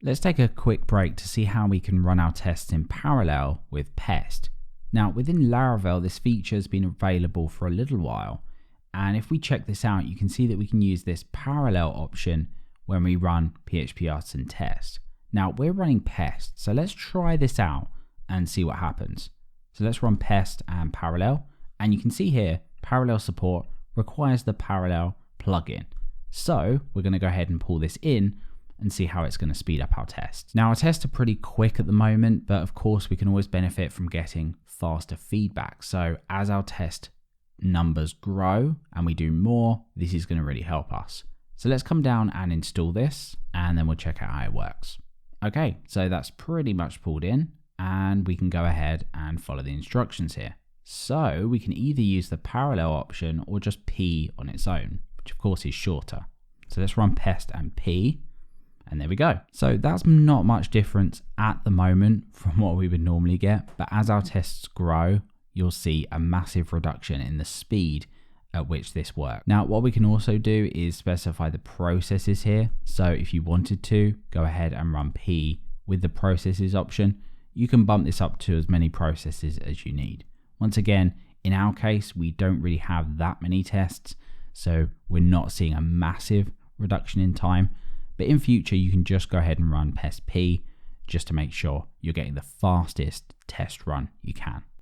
Let's take a quick break to see how we can run our tests in parallel with Pest. Now within Laravel, this feature has been available for a little while. And if we check this out, you can see that we can use this parallel option when we run PHP Artisan test. Now we're running Pest, so let's try this out and see what happens. So let's run Pest and parallel, and you can see here, parallel support requires the parallel plugin. So we're going to go ahead and pull this in and see how it's going to speed up our tests. Now our tests are pretty quick at the moment, but of course we can always benefit from getting faster feedback. So as our test numbers grow and we do more, this is going to really help us. So let's come down and install this, and then we'll check out how it works. Okay, so that's pretty much pulled in, and we can go ahead and follow the instructions here. So we can either use the parallel option or just P on its own, which of course is shorter. So let's run Pest and P, and there we go. So that's not much difference at the moment from what we would normally get, but as our tests grow, you'll see a massive reduction in the speed at which this works. Now, what we can also do is specify the processes here. So if you wanted to, go ahead and run P with the processes option. You can bump this up to as many processes as you need. Once again, in our case, we don't really have that many tests, so we're not seeing a massive reduction in time. But in future, you can just go ahead and run Pest P just to make sure you're getting the fastest test run you can.